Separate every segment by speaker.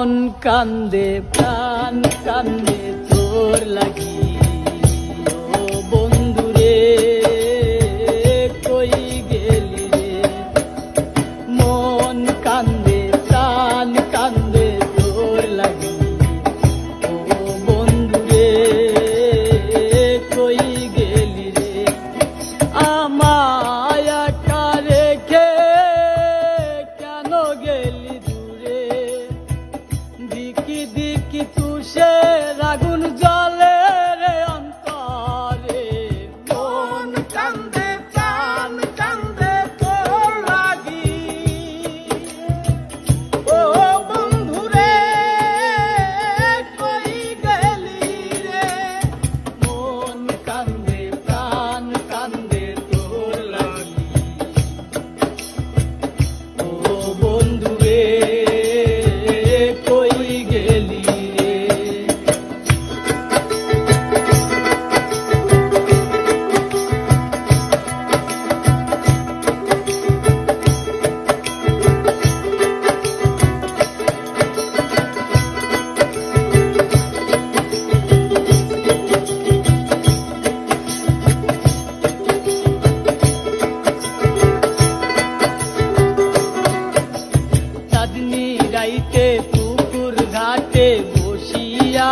Speaker 1: মন কান্দে প্রাণ কান্দে তোর লাগি ও বন্ধুরে কই গেলি রে। মন কান্দে প্রাণ কান্দে তোর লাগি ও বন্ধুরে কই গেলি রে। আমায় একা রেখে কেন গেলি দূরে। দিকি দিকি তুষের আগুন জ্বলে রে অন্তরে। মন কান্দে প্রাণ কান্দে তোর লাগি ও বন্ধুরে কই গেলি রে। মন কান্দে প্রাণ কান্দে তোর লাগি ও বন্ধুরে কই গেলি রে। চাঁদনি রাইতে পুকুর ঘাটে বসিয়া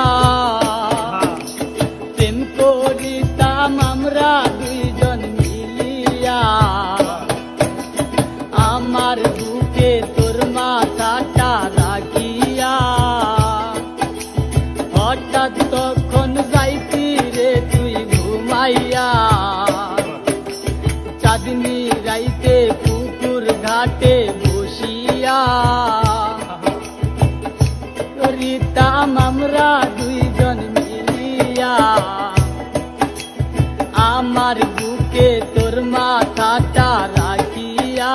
Speaker 1: প্রেম করিতাম আমরা দুইজন মিলিয়া। আমার বুকে তোর মাথাটা রাখিয়া হঠাৎ তখন যাইতি রে তুই ঘুমাইয়া। চাঁদনি রাইতে পুকুর ঘাটে বসিয়া করিতাম আমরা দুইজন মিলিয়া। আমার বুকে তোর মাথাটা রাখিয়া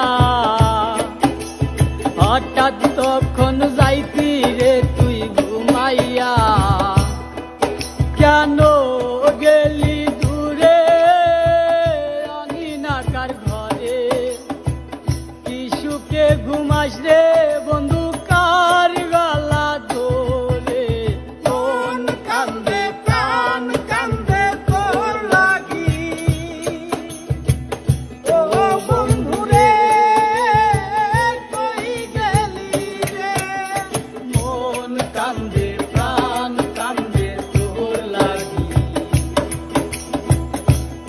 Speaker 1: হঠাৎ তখন যাইতি রে তুই ঘুমাইয়া। কেন গেলি দূরে অনিনাকার ঘরে। কি সুখে ঘুমাস রে বন্ধু কার গলা ধরে। মন কান্দে প্রাণ কান্দে তোর লাগি ও বন্ধুরে কই গেলি রে। মন কান্দে প্রাণ কান্দে তোর লাগি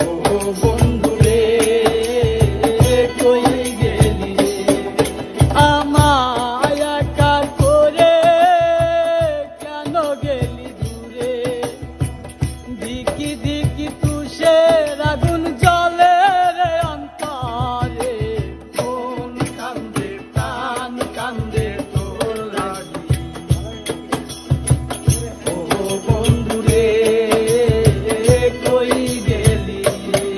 Speaker 1: ও বন্ধুরে কই গেলি রে। আমায় একা করে কেন গেলি দূরে। দিকি দিকি তুষের আগুন জ্বলে রে অন্তরে। মন কান্দে প্রাণ কান্দে তোর লাগি ও বন্ধুরে কই গেলি রে।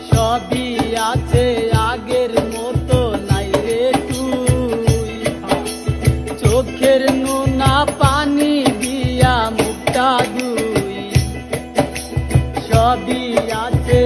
Speaker 1: সবই আছে আগের মতো নাই রে তুই। চোখের নোনা পানি দিয়া মুখটা ধুই। সবই আছে